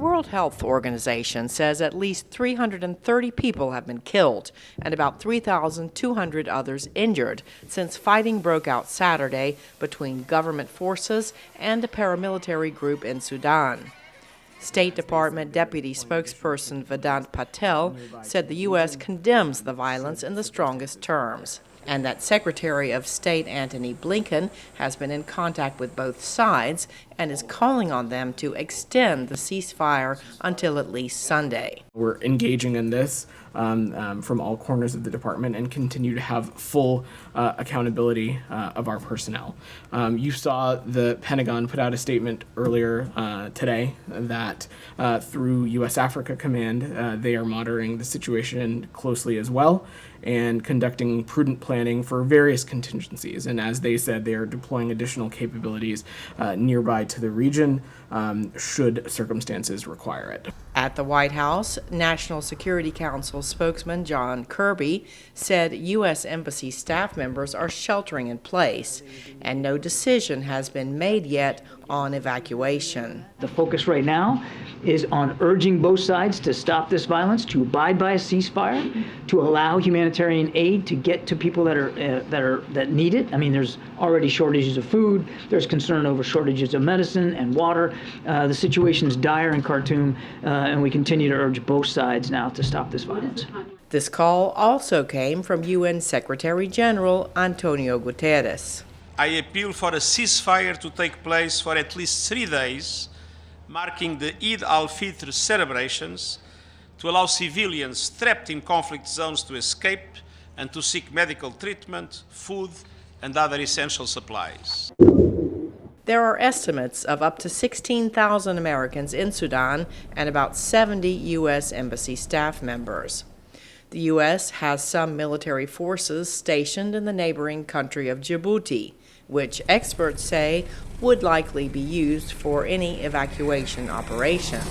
World Health Organization says at least 330 people have been killed and about 3,200 others injured since fighting broke out Saturday between government forces and a paramilitary group in Sudan. State Department Deputy Spokesperson Vedant Patel said the U.S. condemns the violence in the strongest terms, and that Secretary of State Antony Blinken has been in contact with both sides and is calling on them to extend the ceasefire until at least Sunday. We're engaging in this from all corners of the department and continue to have full accountability of our personnel. You saw the Pentagon put out a statement earlier today that through U.S. Africa Command, they are monitoring the situation closely as well and conducting prudent planning for various contingencies. And as they said, they are deploying additional capabilities nearby to the region should circumstances require it. At the White House, National Security Council spokesman John Kirby said U.S. Embassy staff members are sheltering in place, and no decision has been made yet on evacuation. The focus right now is on urging both sides to stop this violence, to abide by a ceasefire, to allow humanitarian aid to get to people that need it. I mean, there's already shortages of food. There's concern over shortages of medicine and water. The situation is dire in Khartoum, and we continue to urge both sides now to stop this violence. This call also came from UN Secretary General Antonio Guterres. I appeal for a ceasefire to take place for at least 3 days, marking the Eid al-Fitr celebrations, to allow civilians trapped in conflict zones to escape and to seek medical treatment, food, and other essential supplies. There are estimates of up to 16,000 Americans in Sudan and about 70 U.S. Embassy staff members. The U.S. has some military forces stationed in the neighboring country of Djibouti, which experts say would likely be used for any evacuation operation.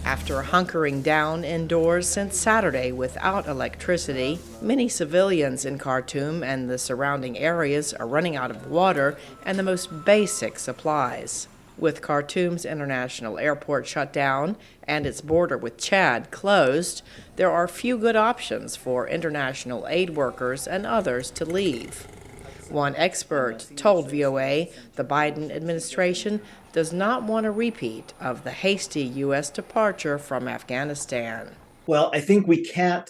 After hunkering down indoors since Saturday without electricity, many civilians in Khartoum and the surrounding areas are running out of water and the most basic supplies. With Khartoum's international airport shut down and its border with Chad closed, there are few good options for international aid workers and others to leave. One expert told VOA the Biden administration does not want a repeat of the hasty U.S. departure from Afghanistan. Well, I think we can't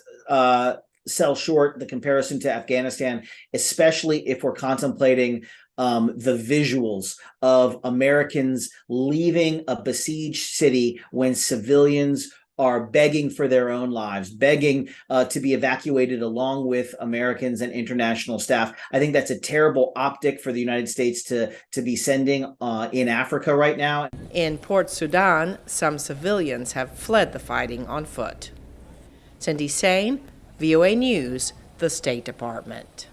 sell short the comparison to Afghanistan, especially if we're contemplating the visuals of Americans leaving a besieged city when civilians are begging for their own lives, begging to be evacuated along with Americans and international staff. I think that's a terrible optic for the United States to be sending in Africa right now. In Port Sudan, some civilians have fled the fighting on foot. Cindy Saine, VOA News, the State Department.